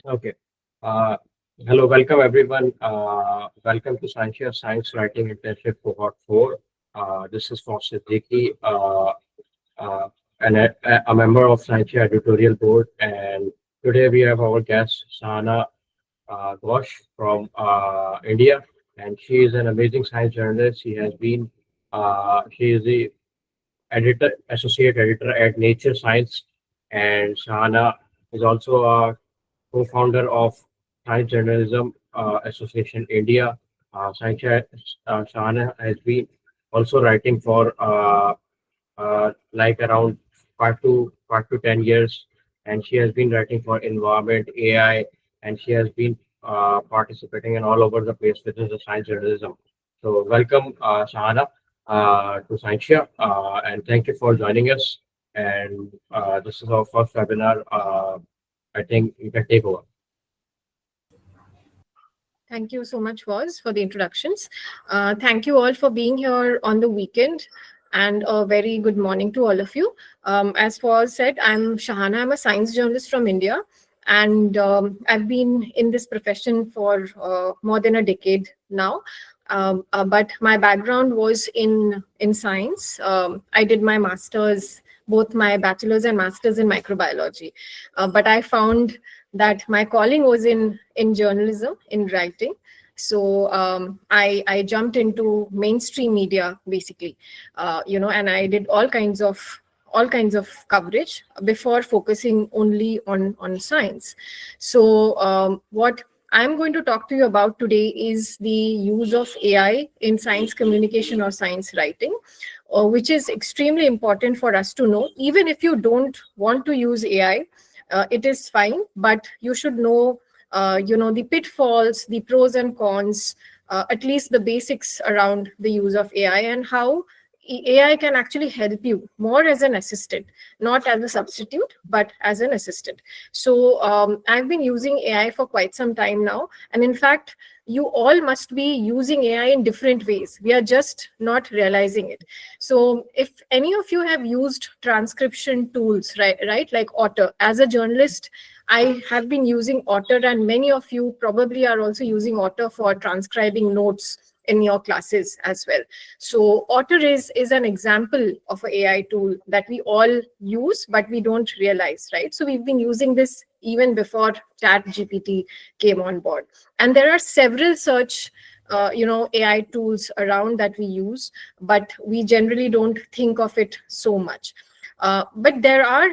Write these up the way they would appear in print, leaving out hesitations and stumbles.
Okay. Uh, Hello, welcome everyone. Welcome to Scientia Science Writing Internship Cohort 4. This is Foster Dickey, uh, a member of Scientia Editorial Board. And today we have our guest, Sahana Ghosh from India. And she is an amazing science journalist. She is the associate editor at Nature Science. And Sahana is also a co-founder of Science Journalism Association India. Scientia Sahana has been also writing for like around 5 to 10 years, and she has been writing for environment, AI, and she has been participating in all over the place within the science journalism. So welcome, Sahana, to Scientia, and thank you for joining us. And this is our first webinar. I think you can take over. Thank you so much, Woz, for the introductions. Thank you all for being here on the weekend, and a very good morning to all of you. As Woz said, I'm Sahana. I'm a science journalist from India, and I've been in this profession for more than a decade now. But my background was in science. I did my master's, both my bachelor's and master's in microbiology. But I found that my calling was in journalism, in writing. So I jumped into mainstream media basically, and I did all kinds of coverage before focusing only on science. So what I'm going to talk to you about today is the use of AI in science communication or science writing, which is extremely important for us to know. Even if you don't want to use AI, it is fine, but you should know, the pitfalls, the pros and cons, at least the basics around the use of AI and how AI can actually help you more as an assistant, not as a substitute, but as an assistant. So I've been using AI for quite some time now. And in fact, you all must be using AI in different ways. We are just not realizing it. So if any of you have used transcription tools, right, like Otter, as a journalist, I have been using Otter, and many of you probably are also using Otter for transcribing notes in your classes as well. So Otter is an example of an AI tool that we all use, but we don't realize, right? So we've been using this even before ChatGPT came on board. And there are several such AI tools around that we use, but we generally don't think of it so much. But there are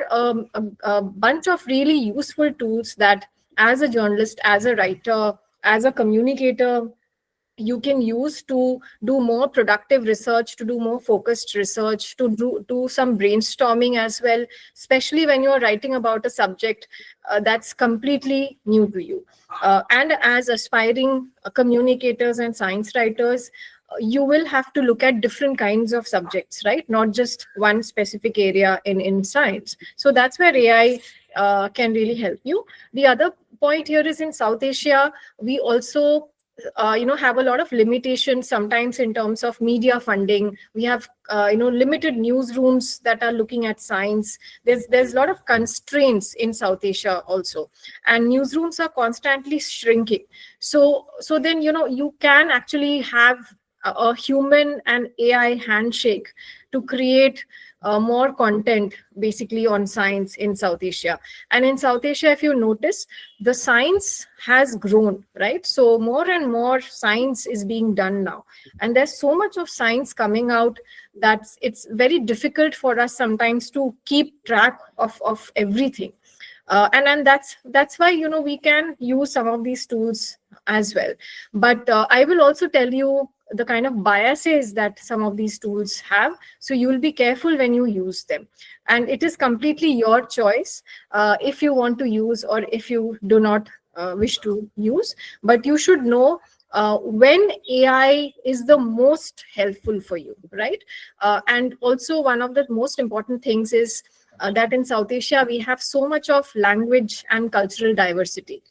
a bunch of really useful tools that, as a journalist, as a writer, as a communicator, you can use to do more productive research, to do more focused research, to do some brainstorming as well, especially when you're writing about a subject that's completely new to you. And as aspiring communicators and science writers, you will have to look at different kinds of subjects, right? Not just one specific area in science. So that's where AI can really help you. The other point here is, in South Asia, we also have a lot of limitations sometimes in terms of media funding. We have limited newsrooms that are looking at science. There's a lot of constraints in South Asia also, and newsrooms are constantly shrinking. So then you can actually have a human and AI handshake to create more content basically on science in South Asia. And in South Asia, if you notice, the science has grown, right? So more and more science is being done now. And there's so much of science coming out that it's very difficult for us sometimes to keep track of everything. And that's why we can use some of these tools as well. But I will also tell you the kind of biases that some of these tools have, so you will be careful when you use them. And it is completely your choice if you want to use or if you do not wish to use. But you should know when AI is the most helpful for you, right? And also, one of the most important things is that in South Asia, we have so much of language and cultural diversity.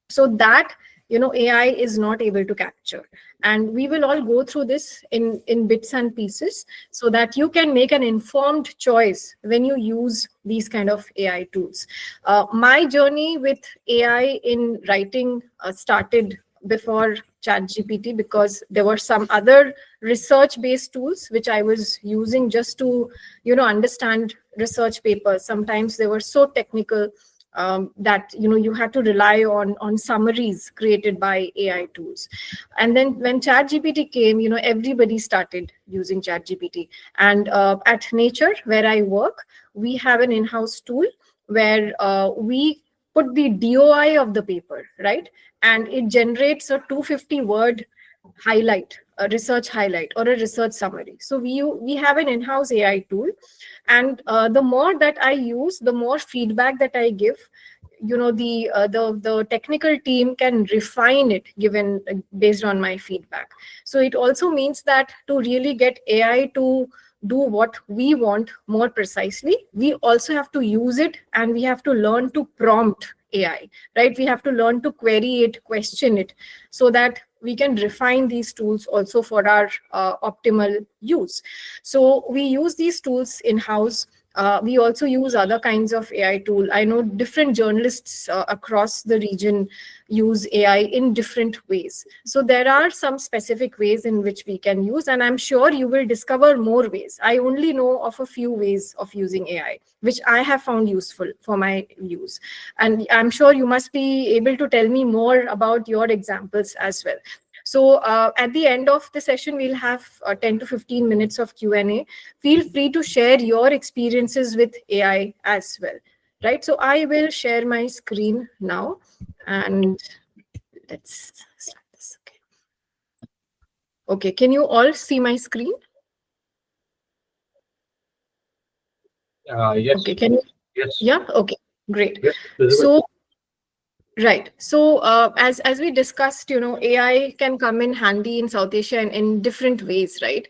So that AI is not able to capture. And we will all go through this in bits and pieces so that you can make an informed choice when you use these kind of AI tools. My journey with AI in writing started before ChatGPT, because there were some other research-based tools which I was using just to, understand research papers. Sometimes they were so technical that you had to rely on summaries created by AI tools. And then when ChatGPT came, everybody started using ChatGPT. And at Nature, where I work, we have an in-house tool where we put the DOI of the paper, right? And it generates a 250-word highlight, a research highlight, or a research summary. So we have an in-house AI tool, and the more that I use, the more feedback that I give. The technical team can refine it given based on my feedback. So it also means that to really get AI to do what we want more precisely, we also have to use it, and we have to learn to prompt AI, right? We have to learn to query it, question it, so that we can refine these tools also for our optimal use. So we use these tools in-house. We also use other kinds of AI tool. I know different journalists across the region use AI in different ways. So there are some specific ways in which we can use, and I'm sure you will discover more ways. I only know of a few ways of using AI, which I have found useful for my use. And I'm sure you must be able to tell me more about your examples as well. So at the end of the session, we'll have 10 to 15 minutes of Q&A. Feel free to share your experiences with AI as well, right? So I will share my screen now, and let's start this. Okay, can you all see my screen? Yes. Okay, can you? Yes. Yeah, okay, great. Yes. So right. So as we discussed, AI can come in handy in South Asia in different ways, right?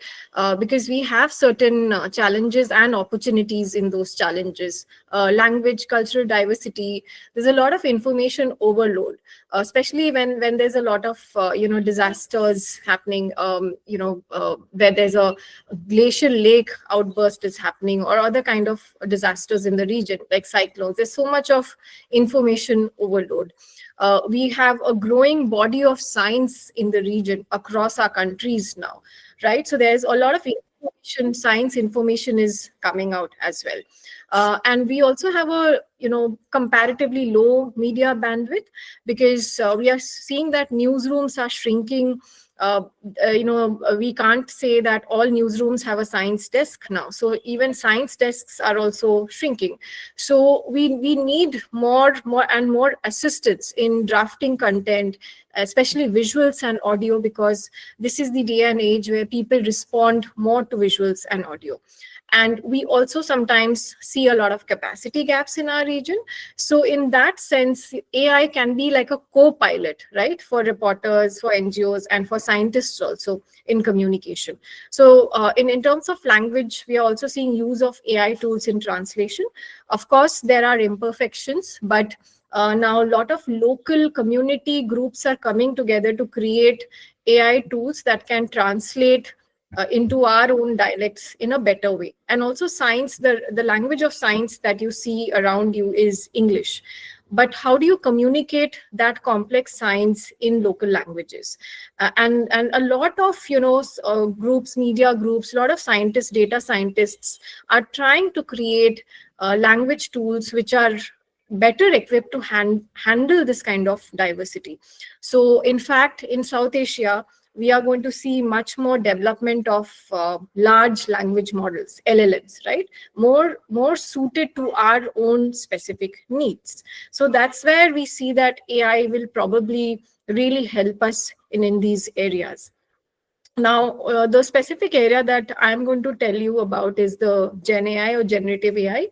Because we have certain challenges and opportunities in those challenges. Language, cultural diversity. There's a lot of information overload, especially when there's a lot of disasters happening. Where there's a glacial lake outburst is happening, or other kind of disasters in the region like cyclones. There's so much of information overload. We have a growing body of science in the region across our countries now, right? So there's a lot of information, science information is coming out as well. And we also have a comparatively low media bandwidth, because we are seeing that newsrooms are shrinking. We can't say that all newsrooms have a science desk now. So even science desks are also shrinking. So we need more and more assistance in drafting content, especially visuals and audio, because this is the day and age where people respond more to visuals and audio. And we also sometimes see a lot of capacity gaps in our region. So in that sense, AI can be like a co-pilot, right? For reporters, for NGOs, and for scientists also in communication. So in terms of language, we are also seeing use of AI tools in translation. Of course, there are imperfections, but now a lot of local community groups are coming together to create AI tools that can translate into our own dialects in a better way. And also science, the language of science that you see around you is English. But how do you communicate that complex science in local languages? And a lot of groups, media groups, a lot of scientists, data scientists are trying to create language tools which are better equipped to handle this kind of diversity. So in fact, in South Asia, we are going to see much more development of large language models, LLMs, right? More suited to our own specific needs. So that's where we see that AI will probably really help us in these areas. Now, the specific area that I'm going to tell you about is the Gen AI or generative AI,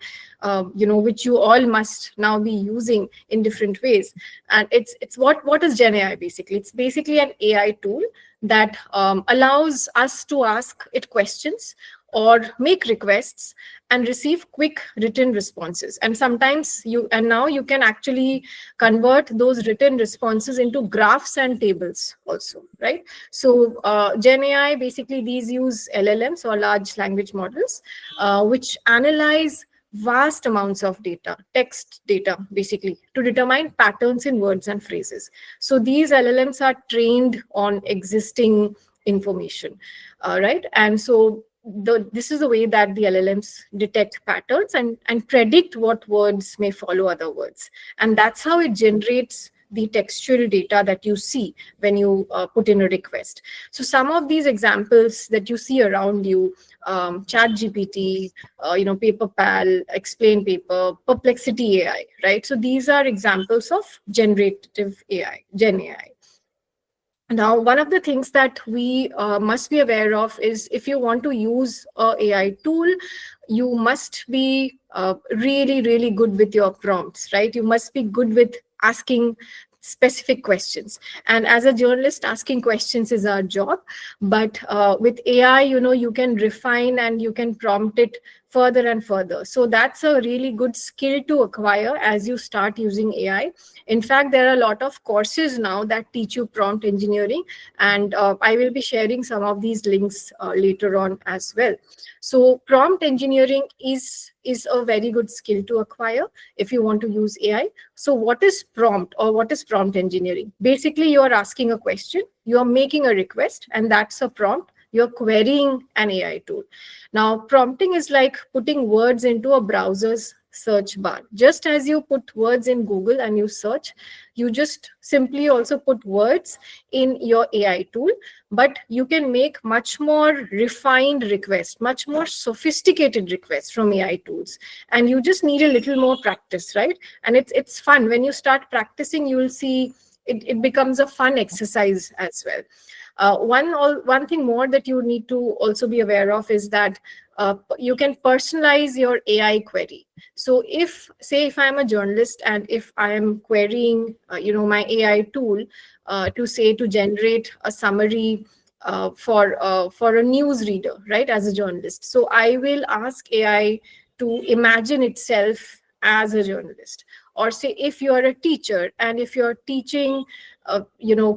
which you all must now be using in different ways. And it's what is Gen AI basically? It's basically an AI tool that allows us to ask it questions or make requests and receive quick written responses. And sometimes now you can actually convert those written responses into graphs and tables also, right? So Gen AI, basically these use LLMs or large language models, which analyze vast amounts of data, text data, basically, to determine patterns in words and phrases. So these LLMs are trained on existing information, right? And so this is the way that the LLMs detect patterns and predict what words may follow other words. And that's how it generates the textual data that you see when you put in a request. So some of these examples that you see around you, ChatGPT, PaperPal, Explain Paper, Perplexity AI, right? So these are examples of generative AI, Gen AI. Now, one of the things that we must be aware of is if you want to use a AI tool, you must be really, really good with your prompts, right? You must be good with asking specific questions. And as a journalist, asking questions is our job. But with AI, you can refine and you can prompt it further and further. So that's a really good skill to acquire as you start using AI. In fact, there are a lot of courses now that teach you prompt engineering, and I will be sharing some of these links later on as well. So prompt engineering is a very good skill to acquire if you want to use AI. So what is prompt, or what is prompt engineering? Basically, you are asking a question, you are making a request, and that's a prompt. You're querying an AI tool. Now, prompting is like putting words into a browser's search bar. Just as you put words in Google and you search, you just simply also put words in your AI tool, but you can make much more refined requests, much more sophisticated requests from AI tools. And you just need a little more practice, right? And it's fun. When you start practicing, you will see it becomes a fun exercise as well. One thing more that you need to also be aware of is that you can personalize your AI query. So if I'm a journalist and if I am querying, my AI tool to generate a summary for a news reader, right, as a journalist. So I will ask AI to imagine itself as a journalist. Or say if you're a teacher and if you're teaching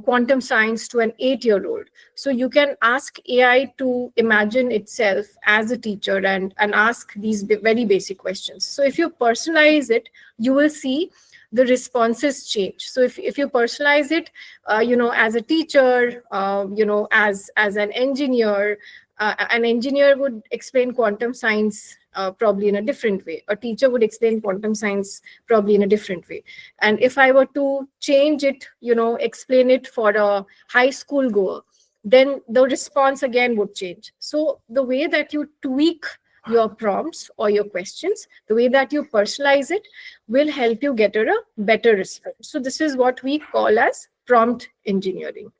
quantum science to an 8-year-old, so you can ask AI to imagine itself as a teacher and ask these very basic questions. So if you personalize it, you will see the responses change. So if you personalize it, as a teacher, as an engineer would explain quantum science probably in a different way. A teacher would explain quantum science probably in a different way. And if I were to change it, explain it for a high school goer, then the response again would change. So the way that you tweak your prompts or your questions, the way that you personalize it, will help you get a better response. So this is what we call as prompt engineering.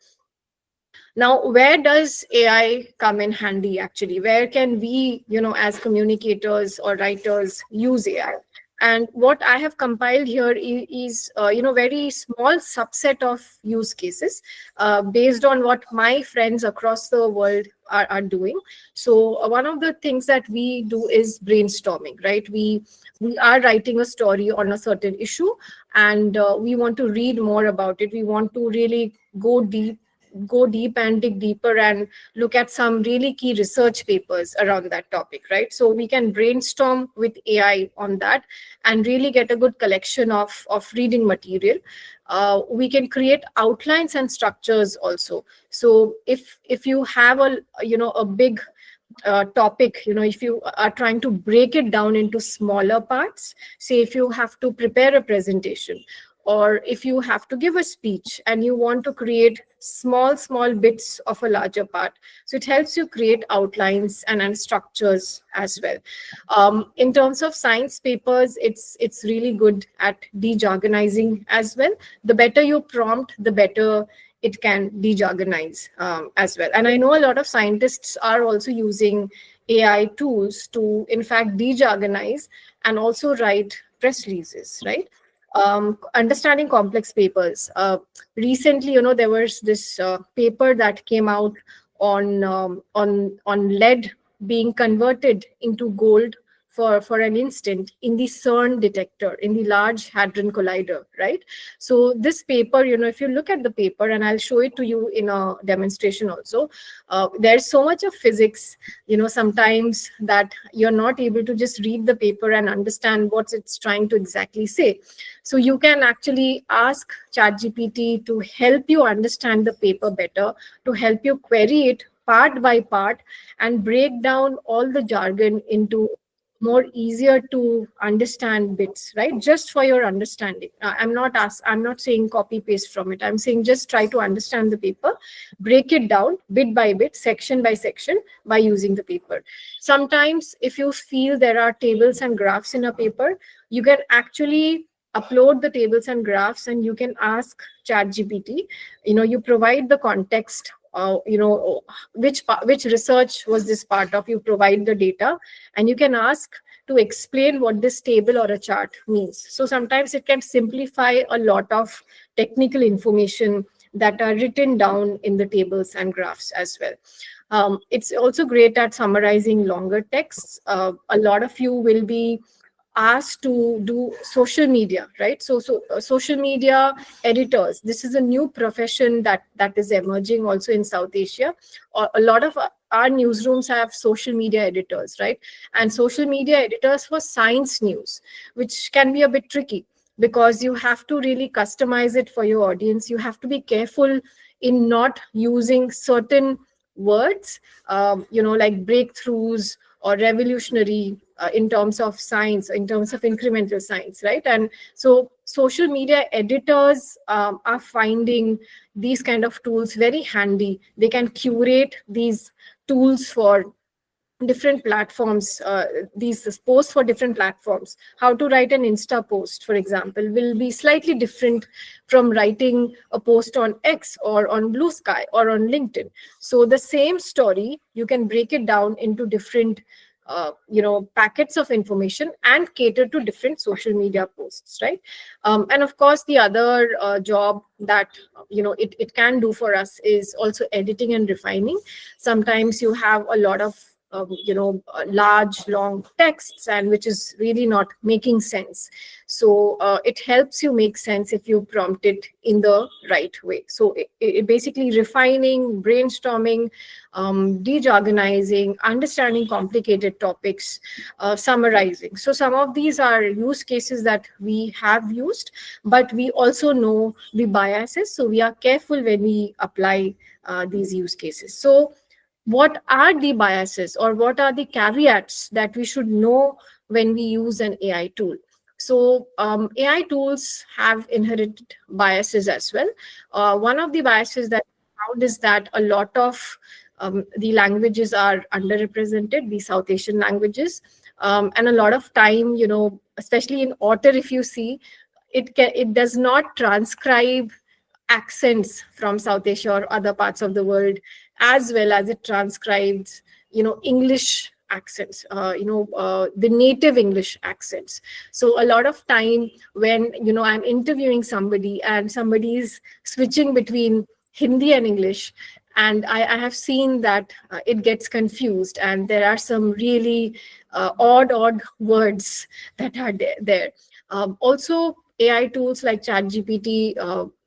Now, where does AI come in handy actually? Where can we, as communicators or writers, use AI? And what I have compiled here is very small subset of use cases based on what my friends across the world are doing. So one of the things that we do is brainstorming, right? We are writing a story on a certain issue, and we want to read more about it. We want to really go deep and dig deeper and look at some really key research papers around that topic, right? So we can brainstorm with AI on that and really get a good collection of reading material. We can create outlines and structures also. So if you have a big topic, if you are trying to break it down into smaller parts, say if you have to prepare a presentation, or if you have to give a speech and you want to create small bits of a larger part, so it helps you create outlines and structures as well. In terms of science papers, it's really good at de-jargonizing as well. The better you prompt, the better it can de-jargonize as well. And I know a lot of scientists are also using AI tools to, in fact, de-jargonize and also write press releases, right? Understanding complex papers. Recently, there was this paper that came out on lead being converted into gold for an instant in the CERN detector, in the Large Hadron Collider, right? So this paper, if you look at the paper, and I'll show it to you in a demonstration also, there's so much of physics, sometimes that you're not able to just read the paper and understand what it's trying to exactly say. So you can actually ask ChatGPT to help you understand the paper better, to help you query it part by part and break down all the jargon into more easier to understand bits, right? Just for your understanding. I'm not saying copy paste from it. I'm saying just try to understand the paper, break it down bit by bit, section by section, by using the paper. Sometimes if you feel there are tables and graphs in a paper, you can actually upload the tables and graphs and you can ask ChatGPT. You provide the context, which research was this part of. You provide the data and you can ask to explain what this table or a chart means. So sometimes it can simplify a lot of technical information that are written down in the tables and graphs as well. It's also great at summarizing longer texts. A lot of you will be asked to do social media, right? So social media editors, this is a new profession that is emerging also in South Asia. A lot of our newsrooms have social media editors, right? And social media editors for science news, which can be a bit tricky because you have to really customize it for your audience. You have to be careful in not using certain words, like breakthroughs or revolutionary, in terms of science, in terms of incremental science, right? And so social media editors are finding these kind of tools very handy. They can curate these tools for different platforms, these posts for different platforms. How to write an Insta post, for example, will be slightly different from writing a post on X or on Blue Sky or on LinkedIn. So the same story, you can break it down into different packets of information and cater to different social media posts, right? And of course, the other job that it can do for us is also editing and refining. Sometimes you have a lot of large long texts and which is really not making sense. So it helps you make sense if you prompt it in the right way. So it basically refining, brainstorming, de-jargonizing, understanding complicated topics, summarizing. So some of these are use cases that we have used, but we also know the biases. So we are careful when we apply these use cases. So what are the biases or what are the caveats that we should know when we use an AI tool? So AI tools have inherent biases as well. One of the biases that I found is that a lot of the languages are underrepresented, the South Asian languages. And a lot of time, especially in Otter, if you see, it does not transcribe accents from South Asia or other parts of the world, as well as it transcribes, English accents, the native English accents. So a lot of time when, I'm interviewing somebody and somebody is switching between Hindi and English, and I have seen that it gets confused and there are some really odd words that are there. Also, AI tools like ChatGPT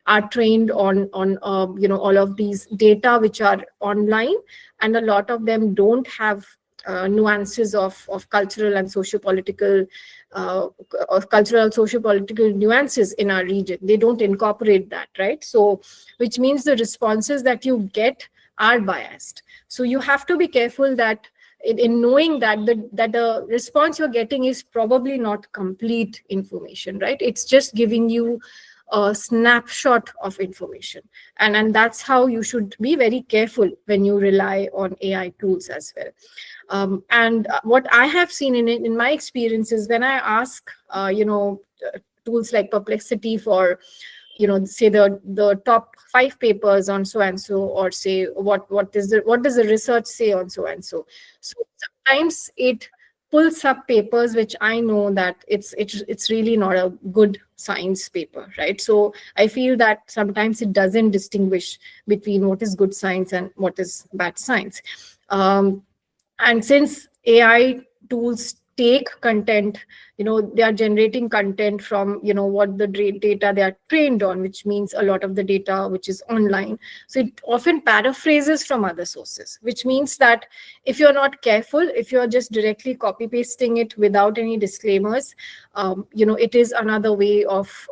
are trained on all of these data which are online, and a lot of them don't have nuances of cultural and socio-political nuances in our region. They don't incorporate that, right? So which means the responses that you get are biased. So you have to be careful that in knowing that the response you're getting is probably not complete information, right? It's just giving you a snapshot of information, and that's how you should be very careful when you rely on AI tools as well. And what I have seen in my experiences, when I ask tools like Perplexity for say the top 5 papers on so and so, or say what does the research say on so and so. So sometimes it pulls up papers which I know that it's really not a good science paper, right? So I feel that sometimes it doesn't distinguish between what is good science and what is bad science. And since AI tools take content, they are generating content from, what the data they are trained on, which means a lot of the data which is online. So it often paraphrases from other sources, which means that if you're not careful, if you're just directly copy pasting it without any disclaimers, it is another way of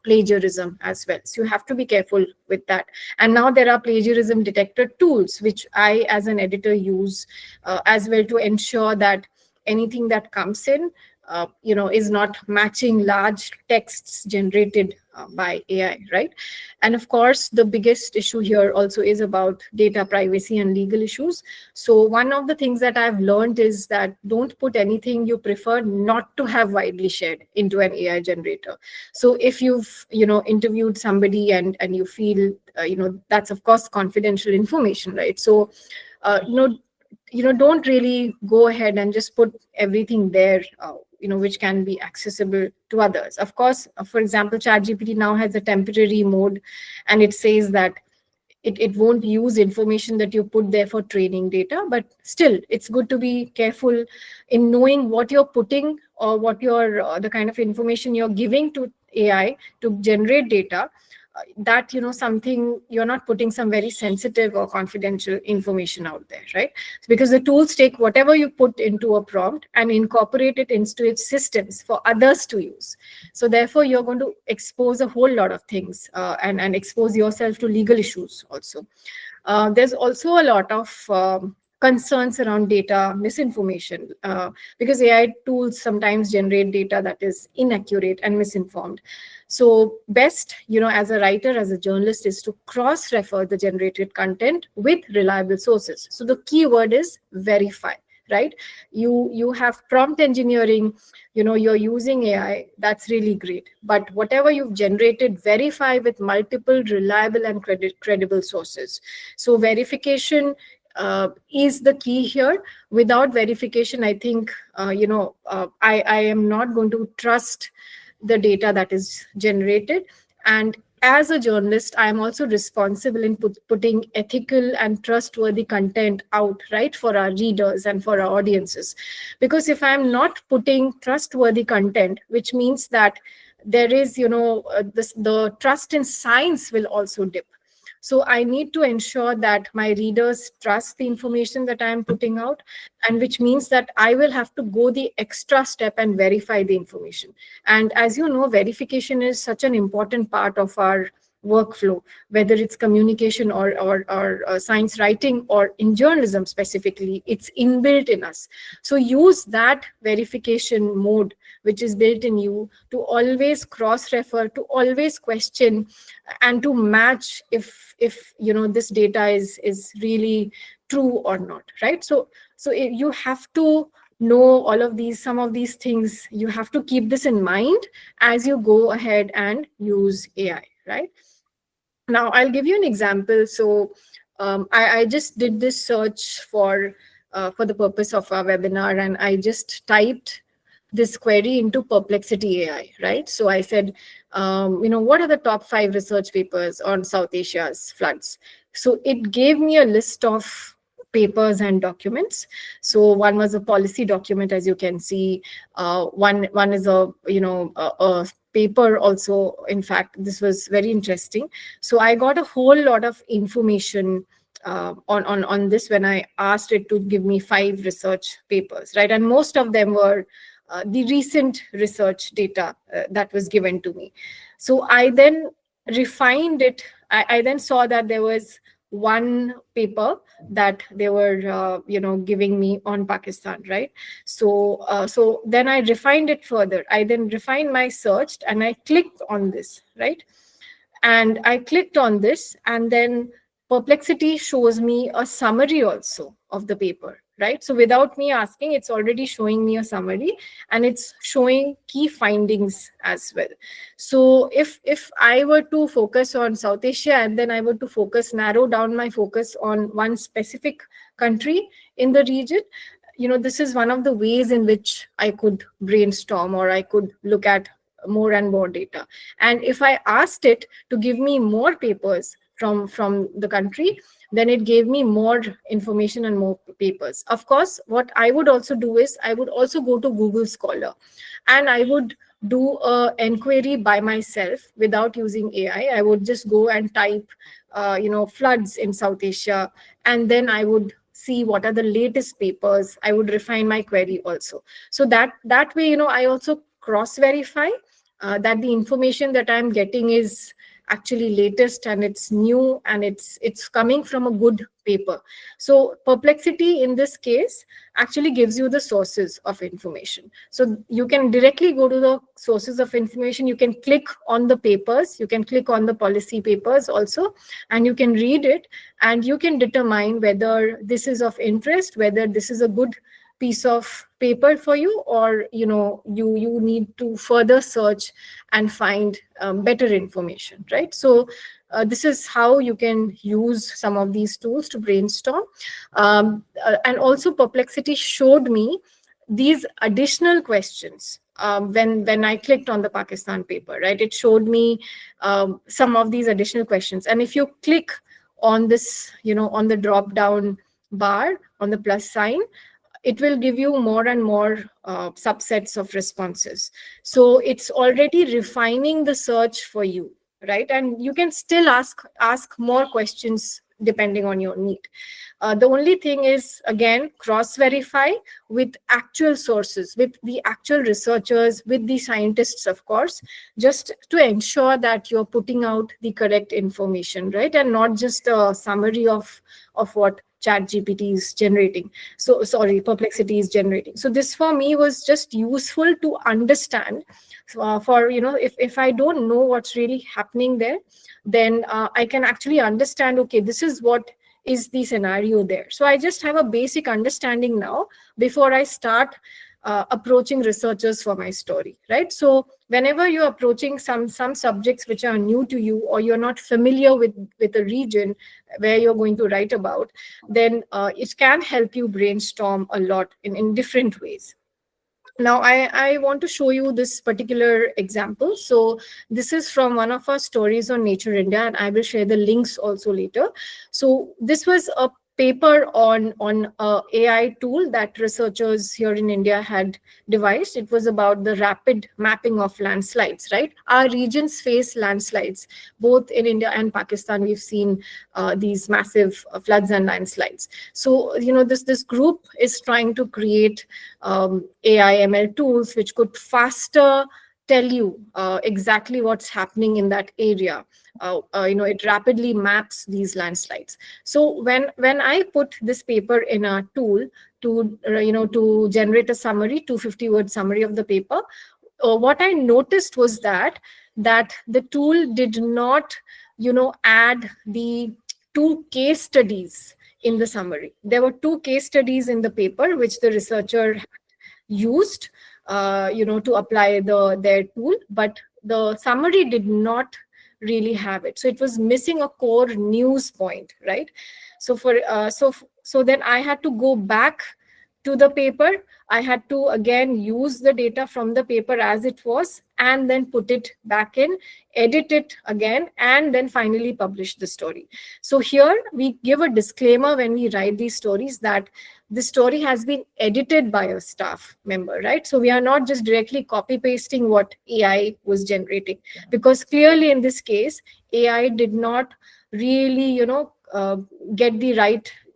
plagiarism as well. So you have to be careful with that. And now there are plagiarism detector tools, which I, as an editor, use as well, to ensure that anything that comes in, is not matching large texts generated by AI, right? And of course, the biggest issue here also is about data privacy and legal issues. So one of the things that I've learned is that don't put anything you prefer not to have widely shared into an AI generator. So if you've, interviewed somebody and you feel, that's of course confidential information, right? So, uh, you know, don't really go ahead and just put everything there, which can be accessible to others. Of course, for example, ChatGPT now has a temporary mode, and it says that it won't use information that you put there for training data, but still it's good to be careful in knowing what you're putting, or what you're the kind of information you're giving to AI to generate data, that, something you're not putting some very sensitive or confidential information out there, right? Because the tools take whatever you put into a prompt and incorporate it into its systems for others to use. So therefore you're going to expose a whole lot of things, and expose yourself to legal issues also. There's also a lot of concerns around data misinformation, because AI tools sometimes generate data that is inaccurate and misinformed. So best, as a writer, as a journalist, is to cross-refer the generated content with reliable sources. So the key word is verify, right? You have prompt engineering, you're using AI, that's really great. But whatever you've generated, verify with multiple reliable and credible sources. So verification is the key here. Without verification, I think, I am not going to trust the data that is generated. And as a journalist, I am also responsible in putting ethical and trustworthy content out, right, for our readers and for our audiences. Because if I am not putting trustworthy content, which means that there is, the trust in science will also dip. So I need to ensure that my readers trust the information that I am putting out, and which means that I will have to go the extra step and verify the information. And as you know, verification is such an important part of our workflow, whether it's communication or science writing, or in journalism specifically, it's inbuilt in us. So use that verification mode which is built in you, to always cross-refer, to always question, and to match if this data is really true or not, right? So you have to know all of these, some of these things. You have to keep this in mind as you go ahead and use AI, right? Now I'll give you an example. So I just did this search for the purpose of our webinar, and I just typed this query into Perplexity AI, right? So I said, what are the top 5 research papers on South Asia's floods? So it gave me a list of papers and documents. So one was a policy document, as you can see. One is a paper also. In fact, this was very interesting. So I got a whole lot of information on this when I asked it to give me 5 research papers, right? And most of them were the recent research data that was given to me. So I then refined it. I then saw that there was one paper that they were giving me on Pakistan, right? So then I refined it further. I then refined my search, and I clicked on this, right? And I clicked on this, and then Perplexity shows me a summary also of the paper, right? So without me asking, it's already showing me a summary, and it's showing key findings as well. So if I were to focus on South Asia, and then I were to narrow down my focus on one specific country in the region, this is one of the ways in which I could brainstorm, or I could look at more and more data. And if I asked it to give me more papers, from the country, then it gave me more information and more papers. Of course, what I would also do is I would also go to Google Scholar, and I would do a enquiry by myself without using AI. I would just go and type, floods in South Asia, and then I would see what are the latest papers. I would refine my query also. So that way, I also cross verify that the information that I'm getting is actually latest and it's new and it's coming from a good paper. So Perplexity in this case actually gives you the sources of information. So you can directly go to the sources of information. You can click on the papers, you can click on the policy papers also, and you can read it, and you can determine whether this is of interest, whether this is a good piece of paper for you, or you need to further search and find better information, right? So this is how you can use some of these tools to brainstorm. And also Perplexity showed me these additional questions when I clicked on the Pakistan paper, right? It showed me some of these additional questions, and if you click on this, on the drop down bar, on the plus sign, it will give you more and more subsets of responses. So it's already refining the search for you, right? And you can still ask more questions depending on your need. The only thing is, again, cross-verify with actual sources, with the actual researchers, with the scientists, of course, just to ensure that you're putting out the correct information, right? And not just a summary of what ChatGPT is generating. So, sorry, Perplexity is generating. So this for me was just useful to understand. For, if I don't know what's really happening there, then I can actually understand, okay, this is what is the scenario there. So I just have a basic understanding now before I start approaching researchers for my story, right? So whenever you're approaching some subjects which are new to you, or you're not familiar with a region where you're going to write about, then it can help you brainstorm a lot in different ways. Now, I want to show you this particular example. So this is from one of our stories on Nature India, and I will share the links also later. So this was a paper on a AI tool that researchers here in India had devised. It was about the rapid mapping of landslides, right? Our regions face landslides, both in India and Pakistan. We've seen these massive floods and landslides. So, this group is trying to create AI ML tools which could faster tell you exactly what's happening in that area. It rapidly maps these landslides. So when I put this paper in a tool to generate a summary, 250-word summary of the paper, what I noticed was that the tool did not add the 2 case studies in the summary. There were 2 case studies in the paper which the researcher used to apply their tool, but the summary did not really have it. So it was missing a core news point, right? So so then I had to go back to the paper. I had to again use the data from the paper as it was, and then put it back in, edit it again, and then finally publish the story. So here we give a disclaimer when we write these stories that the story has been edited by a staff member, right? So we are not just directly copy pasting what AI was generating, because clearly in this case, AI did not really,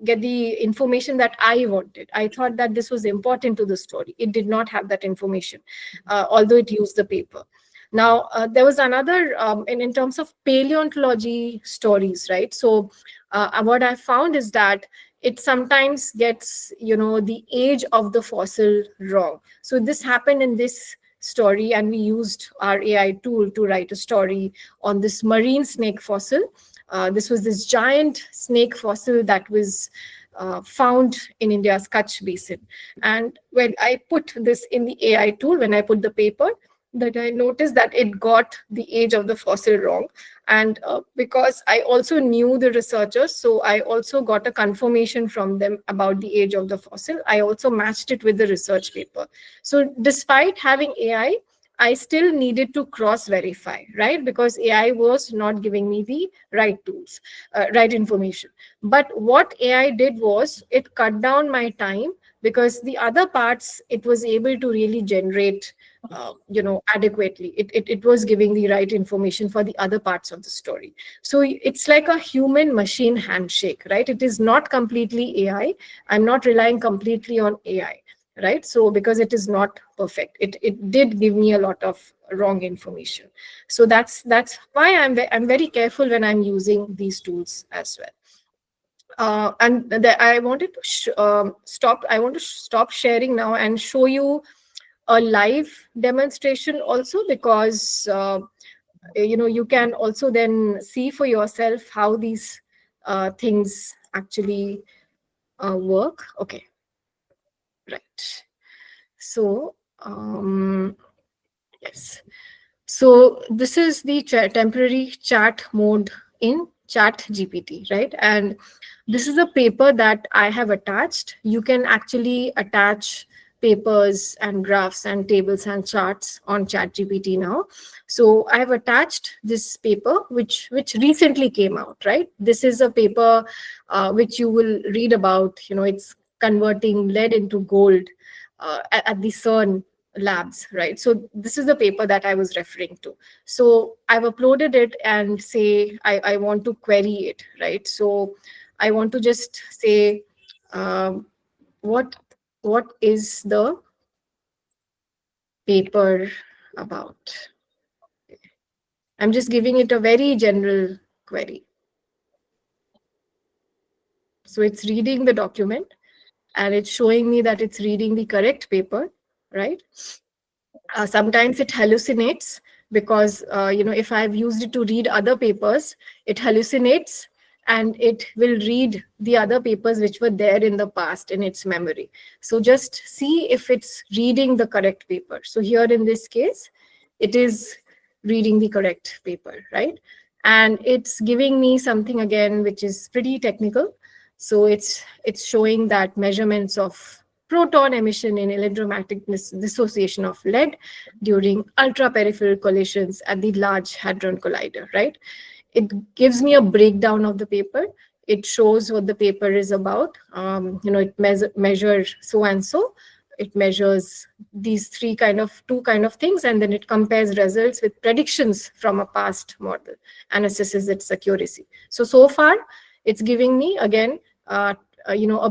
get the information that I wanted. I thought that this was important to the story. It did not have that information, although it used the paper. Now, there was another, in terms of paleontology stories, right? So what I found is that it sometimes gets, the age of the fossil wrong. So this happened in this story, and we used our AI tool to write a story on this marine snake fossil. This was this giant snake fossil that was found in India's Kutch Basin. And when I put this in the AI tool, when I put the paper, that I noticed that it got the age of the fossil wrong. And because I also knew the researchers, so I also got a confirmation from them about the age of the fossil. I also matched it with the research paper. So despite having AI, I still needed to cross verify, right? Because AI was not giving me the right tools, right information. But what AI did was it cut down my time, because the other parts it was able to really generate, adequately. It was giving the right information for the other parts of the story. So it's like a human machine handshake, right? It is not completely AI. I'm not relying completely on AI, right? So because it is not perfect, it did give me a lot of wrong information. So that's why I'm very careful when I'm using these tools as well. I wanted to stop. I want to stop sharing now and show you a live demonstration also, because you can also then see for yourself how these things actually work. Okay, right. So yes. So this is the temporary chat mode in Chat GPT, right? And this is a paper that I have attached. You can actually attach papers and graphs and tables and charts on Chat GPT now. So I have attached this paper, which recently came out, right? This is a paper which you will read about. It's converting lead into gold at the CERN labs, right? So this is the paper that I was referring to. So I've uploaded it and say I want to query it, right? So I want to just say um, what is the paper about. I'm just giving it a very general query. So it's reading the document and it's showing me that it's reading the correct paper, right? Sometimes it hallucinates, because if I've used it to read other papers, it hallucinates and it will read the other papers which were there in the past in its memory. So just see if it's reading the correct paper. So here in this case, it is reading the correct paper, right? And it's giving me something again which is pretty technical. So it's showing that measurements of proton emission in electromagnetic dissociation of lead during ultra-peripheral collisions at the Large Hadron Collider, right? It gives me a breakdown of the paper. It shows what the paper is about. It measures so and so. It measures these two kind of things, and then it compares results with predictions from a past model and assesses its accuracy. So far, it's giving me again, a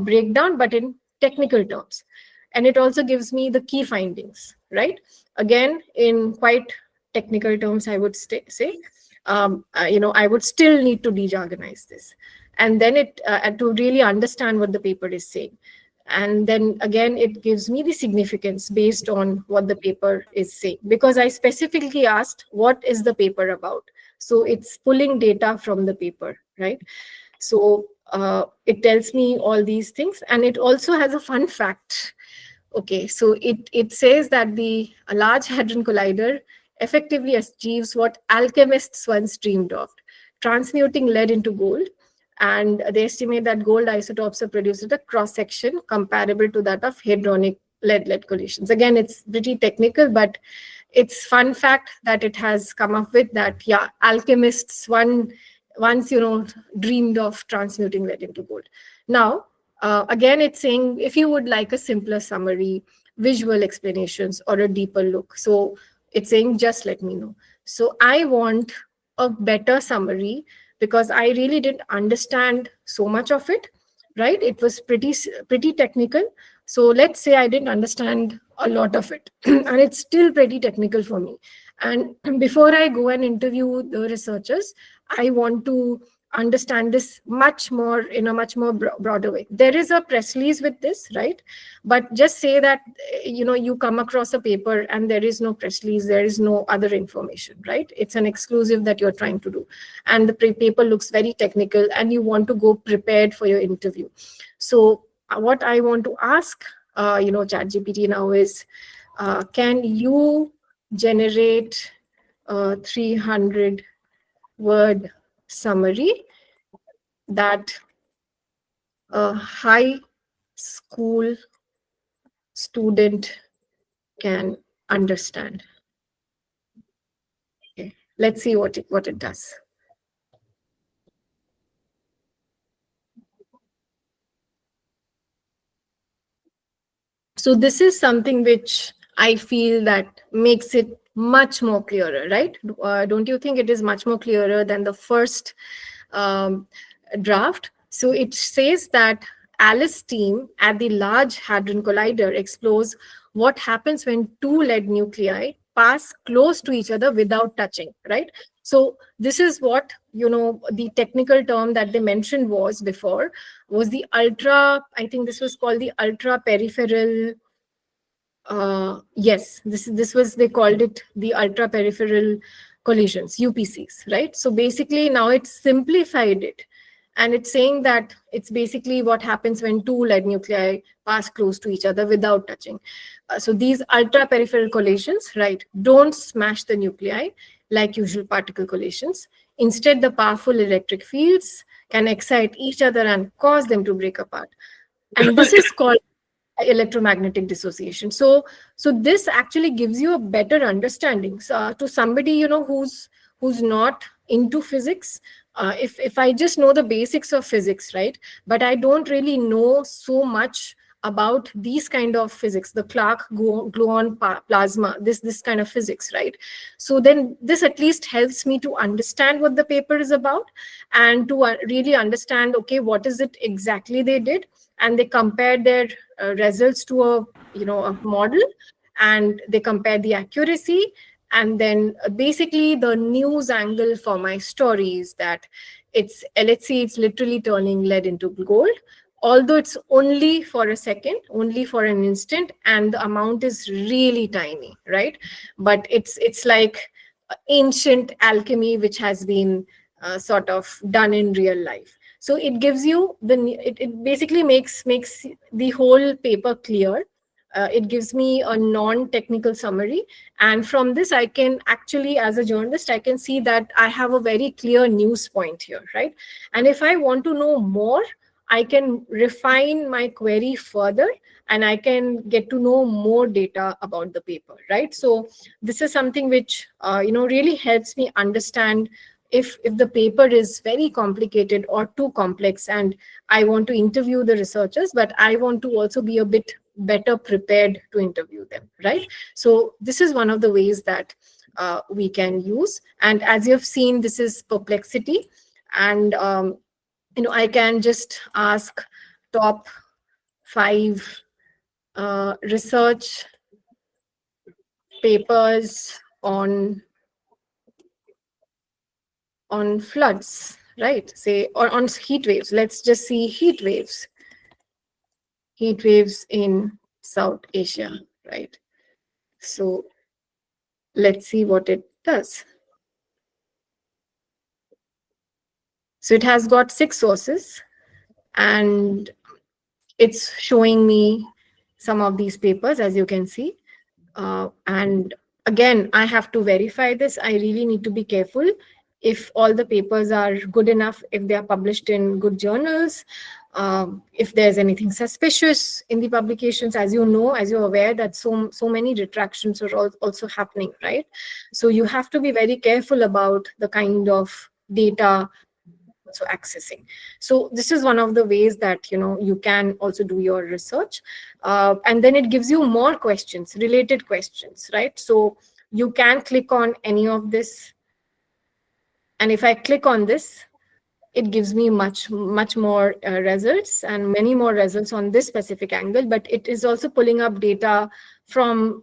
breakdown, but in technical terms. And it also gives me the key findings, right? Again, in quite technical terms, I would say, I would still need to dejargonize this. And then to really understand what the paper is saying. And then again, it gives me the significance based on what the paper is saying, because I specifically asked, what is the paper about? So it's pulling data from the paper, right? So it tells me all these things, and it also has a fun fact. Okay, so it says that the Large Hadron Collider effectively achieves what alchemists once dreamed of, transmuting lead into gold. And they estimate that gold isotopes are produced at a cross section comparable to that of hadronic lead collisions. Again, it's pretty technical, but it's fun fact that it has come up with that. Yeah, alchemists once dreamed of transmuting lead into gold. Now again, it's saying if you would like a simpler summary, visual explanations, or a deeper look, so it's saying just let me know. So I want a better summary, because I really didn't understand so much of it, right? It was pretty technical. So let's say I didn't understand a lot of it and it's still pretty technical for me. And before I go and interview the researchers, I want to understand this much more in a much more broader way. There is a press release with this, right? But just say that you come across a paper and there is no press release, there is no other information, right? It's an exclusive that you're trying to do, and the paper looks very technical and you want to go prepared for your interview. So what I want to ask ChatGPT now is, can you generate a 300 word summary that a high school student can understand? let's see what it does. So this is something which I feel that makes it much more clearer, right? Don't you think it is much more clearer than the first um, draft? So it says that Alice's team at the Large Hadron Collider explores what happens when two lead nuclei pass close to each other without touching, right? So this is what, the technical term that they mentioned was before was the ultra, I think this was called the ultra peripheral. Yes, this was, they called it the ultra peripheral collisions, UPCs, right? So basically now it's simplified it, and it's saying that it's basically what happens when two lead nuclei pass close to each other without touching. So these ultra peripheral collisions, right, don't smash the nuclei like usual particle collisions. Instead, the powerful electric fields can excite each other and cause them to break apart. And this is called electromagnetic dissociation. So this actually gives you a better understanding. So, to somebody who's not into physics, if I just know the basics of physics, right, but I don't really know so much about these kind of physics, the Clark gluon plasma, this kind of physics, right? So then this at least helps me to understand what the paper is about, and to really understand, okay, what is it exactly they did. And they compared their results to a model, and they compare the accuracy. And then basically the news angle for my story is that it's LHC, it's literally turning lead into gold, although it's only for a second, only for an instant, and the amount is really tiny, right? But it's like ancient alchemy which has been sort of done in real life. So it gives you it basically makes the whole paper clear. It gives me a non-technical summary, and from this I can actually, as a journalist, I can see that I have a very clear news point here, right? And if I want to know more, I can refine my query further, and I can get to know more data about the paper, right? So this is something which really helps me understand if the paper is very complicated or too complex, and I want to interview the researchers, but I want to also be a bit better prepared to interview them, right? So this is one of the ways that we can use. And as you have seen, this is perplexity. And I can just ask top 5 research papers on floods, right? Say, or on heat waves. Let's just see heat waves in South Asia, right? So let's see what it does. So it has got 6 sources, and it's showing me some of these papers, as you can see. And again, I have to verify this. I really need to be careful if all the papers are good enough, if they are published in good journals, if there's anything suspicious in the publications. As you know, as you're aware, that so many retractions are also happening, right? So you have to be very careful about the kind of data also accessing. So this is one of the ways that you can also do your research. And then it gives you more questions, related questions, right? So you can click on any of this, and if I click on this, it gives me much more results, and many more results on this specific angle. But it is also pulling up data from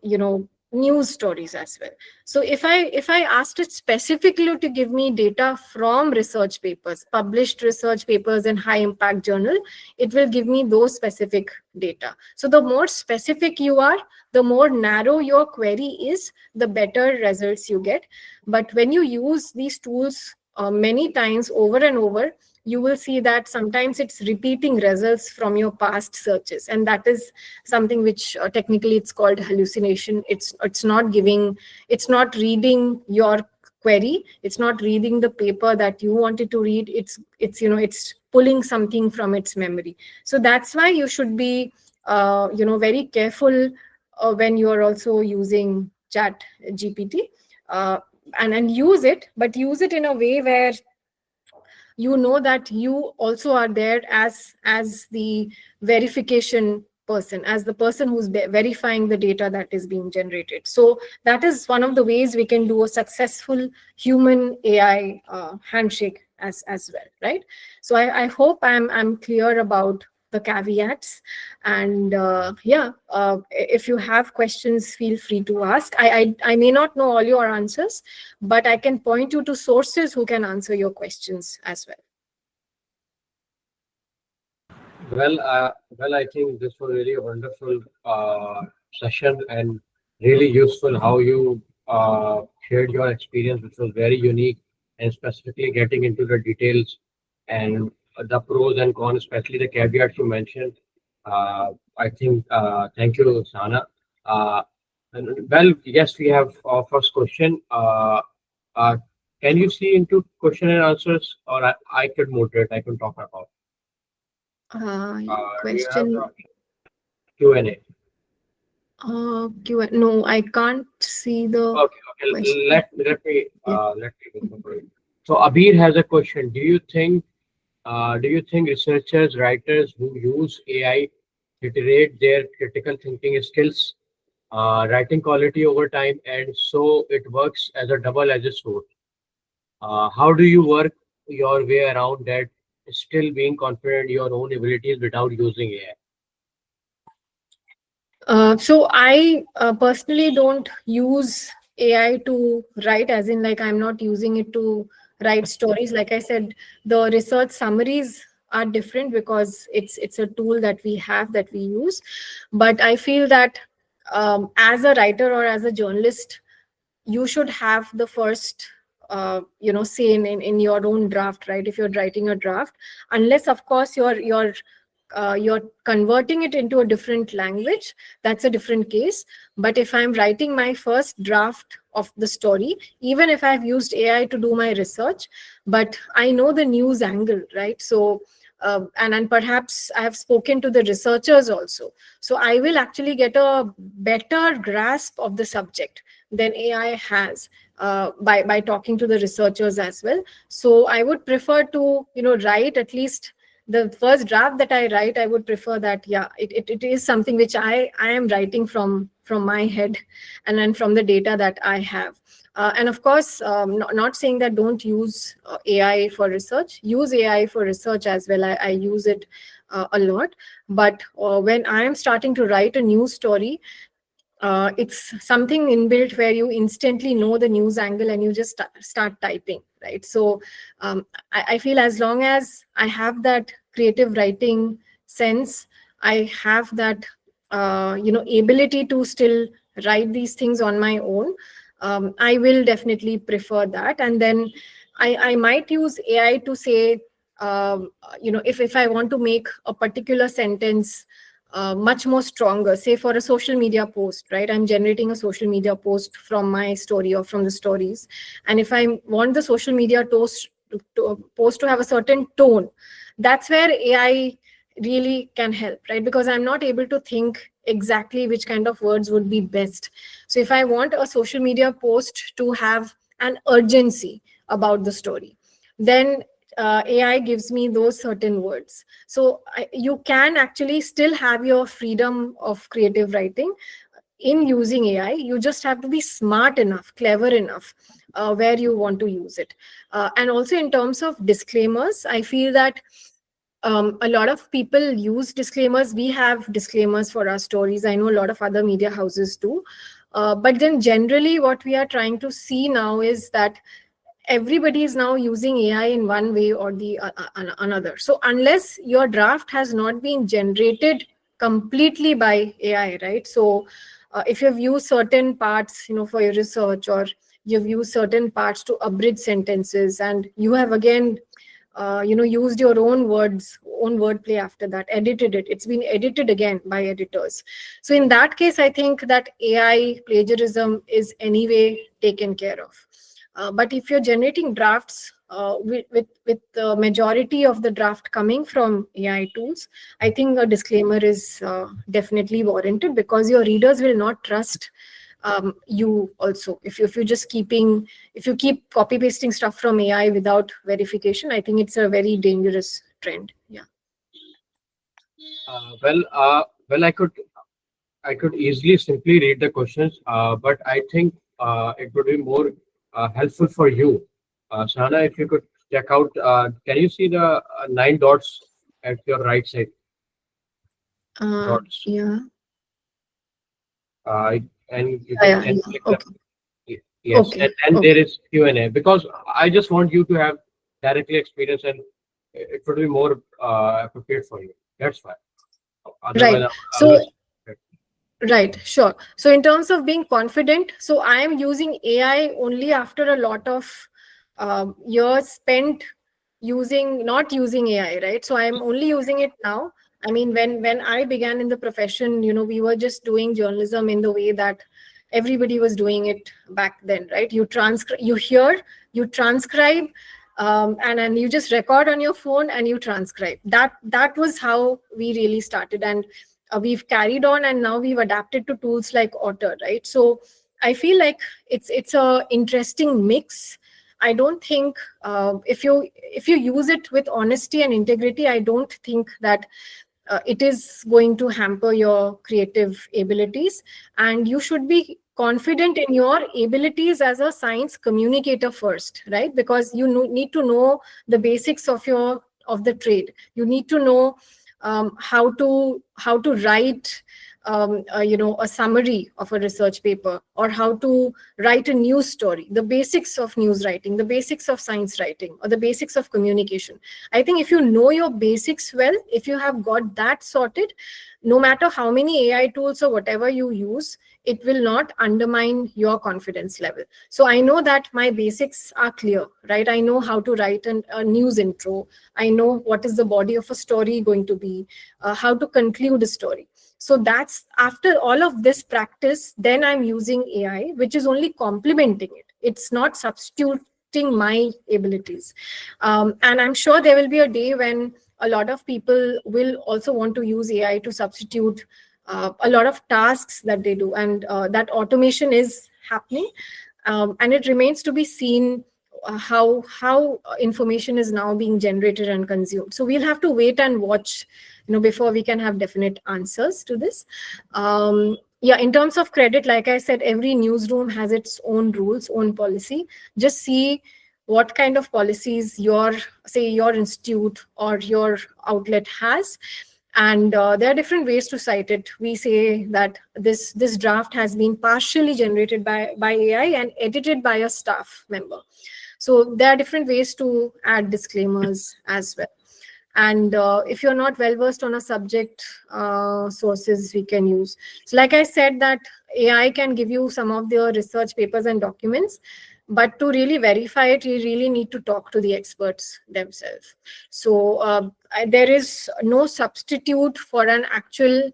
news stories as well. So if I asked it specifically to give me data from research papers, published research papers in high impact journal, it will give me those specific data. So the more specific you are, the more narrow your query is, the better results you get. But when you use these tools many times over and over, you will see that sometimes it's repeating results from your past searches, and that is something which technically it's called hallucination. It's not reading your query, it's not reading the paper that you wanted to read. It's pulling something from its memory. So that's why you should be very careful when you are also using chat GPT. and use it, but use it in a way where you know that you also are there as the verification person, as the person who's verifying the data that is being generated. So that is one of the ways we can do a successful human AI handshake as well, right? So I hope I'm clear about the caveats. And if you have questions, feel free to ask. I may not know all your answers, but I can point you to sources who can answer your questions as well. Well, I think this was really a wonderful session and really useful how you shared your experience, which was very unique, and specifically getting into the details and the pros and cons, especially the caveats you mentioned. I think, thank you, Sana. Well, yes, we have our first question. Uh, can you see into question and answers, or I could moderate, I can talk about? Do you have Question. the Q&A? No, I can't see the Okay. question. Let me go for it. So Abir has a question. Do you think researchers, writers who use AI deteriorate their critical thinking skills, writing quality over time, and so it works as a double-edged sword? How do you work your way around that, still being confident in your own abilities without using AI? So I personally don't use AI to write, as in like I'm not using it to write stories. Like I said, the research summaries are different because it's a tool that we have, that we use. But I feel that as a writer or as a journalist, you should have the first say in your own draft, right? If you're writing a draft, unless of course you're converting it into a different language, that's a different case. But if I'm writing my first draft of the story, even if I've used AI to do my research, but I know the news angle, right? So and perhaps I have spoken to the researchers also, so I will actually get a better grasp of the subject than AI has by talking to the researchers as well. So I would prefer to write at least the first draft that I write. I would prefer that, yeah, it is something which I am writing from my head, and then from the data that I have. And of course, not saying that don't use AI for research. Use AI for research as well. I use it a lot. But when I am starting to write a new story, it's something inbuilt where you instantly know the news angle and you just start typing, right? So I feel as long as I have that creative writing sense, I have that ability to still write these things on my own, I will definitely prefer that. And then I might use AI to say, if I want to make a particular sentence much more stronger, say for a social media post, right? I'm generating a social media post from my story or from the stories, and if I want the social media post to have a certain tone, that's where AI really can help, right? Because I'm not able to think exactly which kind of words would be best. So if I want a social media post to have an urgency about the story, then AI gives me those certain words. So you can actually still have your freedom of creative writing in using AI. You just have to be smart enough, clever enough, where you want to use it. And also in terms of disclaimers, I feel that a lot of people use disclaimers. We have disclaimers for our stories. I know a lot of other media houses do. But then generally what we are trying to see now is that everybody is now using AI in one way or the another. So unless your draft has not been generated completely by AI, right? So if you've used certain parts, for your research, or you've used certain parts to abridge sentences, and you have again used your own words, own wordplay after that, edited it, it's been edited again by editors. So in that case, I think that AI plagiarism is anyway taken care of. But if you're generating drafts with the majority of the draft coming from AI tools, I think a disclaimer is definitely warranted, because your readers will not trust you also, if you just if you keep copy pasting stuff from AI without verification, I think it's a very dangerous trend. Yeah. Well, I could easily simply read the questions, but I think it would be more helpful for you. Sahana, if you could check out, can you see the 9 dots at your right side? Dots. Yeah. Uh, and you Yeah, can yeah, yeah. click the Okay. yes, Okay. and there Okay. is Q&A because I just want you to have directly experience and it would be more appropriate for you. That's why. Otherwise, Right. I So was. right, sure. So in terms of being confident, so I am using AI only after a lot of years spent not using AI, right? So I am only using it now. I mean, when I began in the profession, we were just doing journalism in the way that everybody was doing it back then, right? You hear, you transcribe, and you just record on your phone and you transcribe. That was how we really started, and we've carried on, and now we've adapted to tools like Otter, right? So I feel like it's a interesting mix. I don't think if you use it with honesty and integrity, I don't think that it is going to hamper your creative abilities, and you should be confident in your abilities as a science communicator first, right? Because you need to know the basics of the trade. You need to know how to write a summary of a research paper, or how to write a news story, the basics of news writing, the basics of science writing, or the basics of communication. I think if you know your basics well, if you have got that sorted, no matter how many AI tools or whatever you use, it will not undermine your confidence level. So I know that my basics are clear, right? I know how to write a news intro. I know what is the body of a story going to be, how to conclude a story. So that's after all of this practice, then I'm using AI, which is only complementing it. It's not substituting my abilities. And I'm sure there will be a day when a lot of people will also want to use AI to substitute a lot of tasks that they do, and that automation is happening. And it remains to be seen how information is now being generated and consumed. So we'll have to wait and watch, before we can have definite answers to this. Yeah, in terms of credit, like I said, every newsroom has its own rules, own policy. Just see what kind of policies your institute or your outlet has, and there are different ways to cite it. We say that this draft has been partially generated by AI and edited by a staff member. So there are different ways to add disclaimers as well. And if you're not well versed on a subject, sources we can use. So like I said, that AI can give you some of the research papers and documents, but to really verify it, you really need to talk to the experts themselves. So there is no substitute for an actual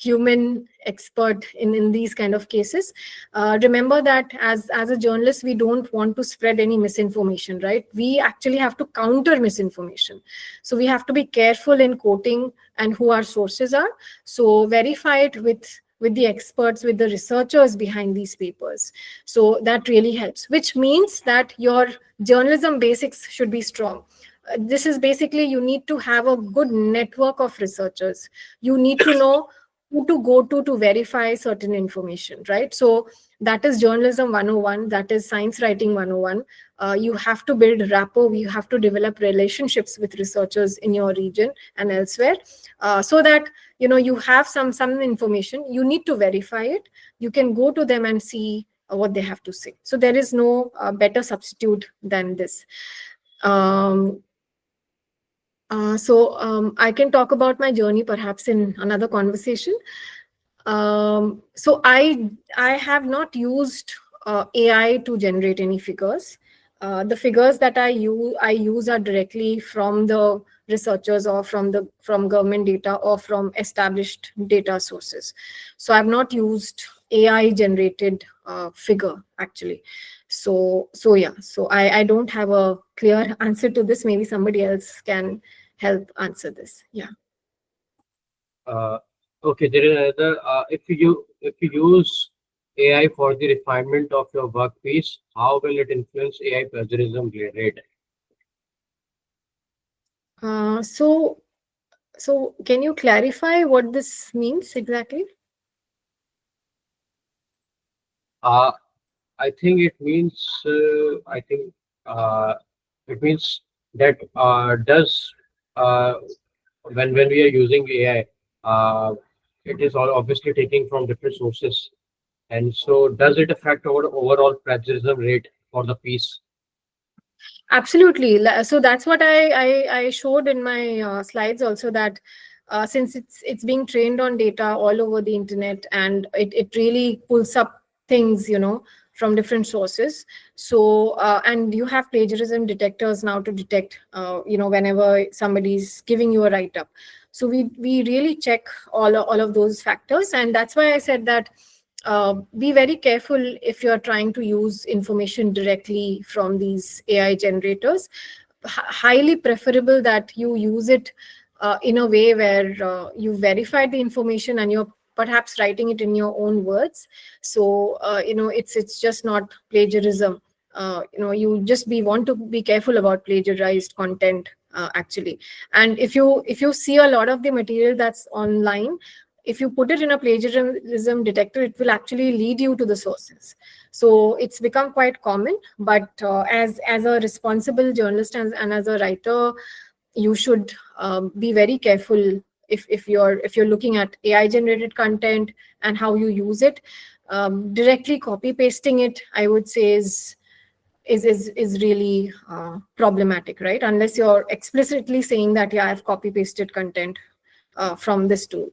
human expert in these kind of cases. Remember that as a journalist, we don't want to spread any misinformation, right? We actually have to counter misinformation. So we have to be careful in quoting and who our sources are. So verify it with the experts, with the researchers behind these papers. So that really helps, which means that your journalism basics should be strong. This is basically, you need to have a good network of researchers. You need to know who to go to verify certain information, right? So that is journalism 101, that is science writing 101. You have to build rapport, you have to develop relationships with researchers in your region and elsewhere, so that you have some information, you need to verify it, you can go to them and see what they have to say. So there is no better substitute than this. I can talk about my journey perhaps in another conversation. So I have not used AI to generate any figures. The figures that I use are directly from the researchers, or from government data, or from established data sources. So I've not used AI generated figure actually. So yeah, so I don't have a clear answer to this. Maybe somebody else can help answer this. Yeah. Okay, there is another. If you use AI for the refinement of your work piece? How will it influence AI plagiarism rate? So can you clarify what this means exactly? Uh, I think it means uh, it means that does when we are using AI, it is all obviously taking from different sources, and so does it affect our overall plagiarism rate for the piece? Absolutely. So that's what I showed in my slides also, that since it's being trained on data all over the internet, and it really pulls up things, from different sources. So and you have plagiarism detectors now to detect, whenever somebody's giving you a write up. So we really check all of those factors, and that's why I said that be very careful if you're trying to use information directly from these AI generators. Highly preferable that you use it in a way where you verified the information and you're perhaps writing it in your own words. So it's just not plagiarism. You just want to be careful about plagiarized content, actually. And if you see a lot of the material that's online, if you put it in a plagiarism detector, it will actually lead you to the sources. So it's become quite common. But as a responsible journalist and as a writer, you should be very careful if you're looking at AI generated content and how you use it. Directly copy pasting it, I would say, is really problematic, right? Unless you're explicitly saying that, yeah, I've copy pasted content from this tool.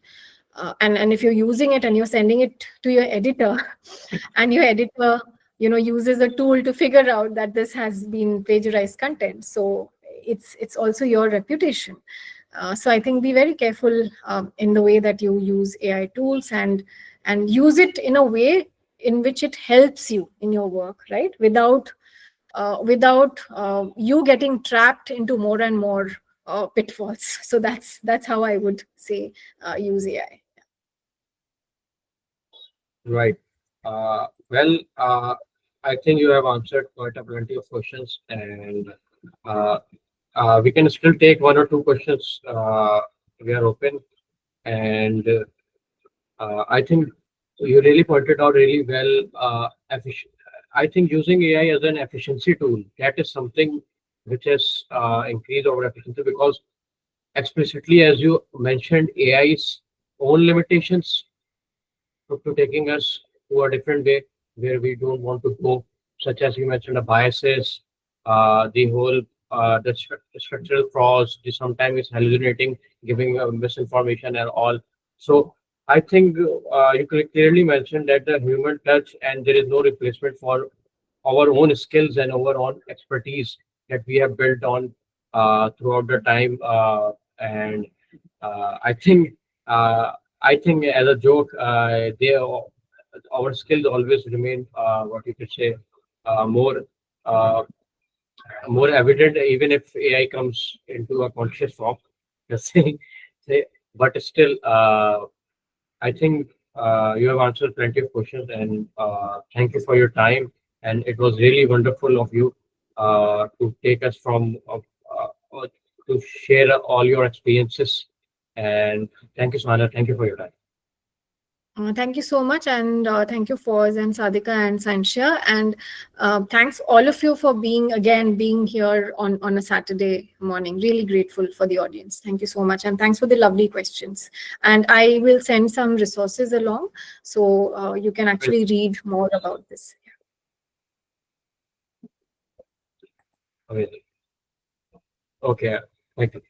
And if you're using it and you're sending it to your editor, and your editor uses a tool to figure out that this has been plagiarized content, so it's also your reputation. So I think be very careful in the way that you use AI tools, and use it in a way in which it helps you in your work, right? Without you getting trapped into more and more pitfalls. So that's how I would say use AI. Right. Well, I think you have answered quite a plenty of questions, and uh, we can still take one or two questions. We are open, and I think you really pointed out really well. I think using AI as an efficiency tool, that is something which has increased our efficiency, because explicitly, as you mentioned, AI's own limitations to taking us to a different way where we don't want to go, such as you mentioned, the biases, the whole the structural flaws, the sometimes it's hallucinating, giving misinformation and all. So I think you clearly mentioned that the human touch, and there is no replacement for our own skills and our own expertise that we have built on throughout the time. And I think uh, as a joke, our skills always remain what you could say more uh, more evident, even if AI comes into a conscious form. Just say, but still, I think you have answered plenty of questions, and thank you for your time. And it was really wonderful of you to take us from to share all your experiences. And thank you, Sahana. Thank you for your time. Thank you so much, and thank you Foz and Sadika and Scientia, and thanks all of you for being here on a Saturday morning. Really grateful for the audience. Thank you so much, and thanks for the lovely questions. And I will send some resources along, so you can actually read more about this. Amazing. Okay. Thank you.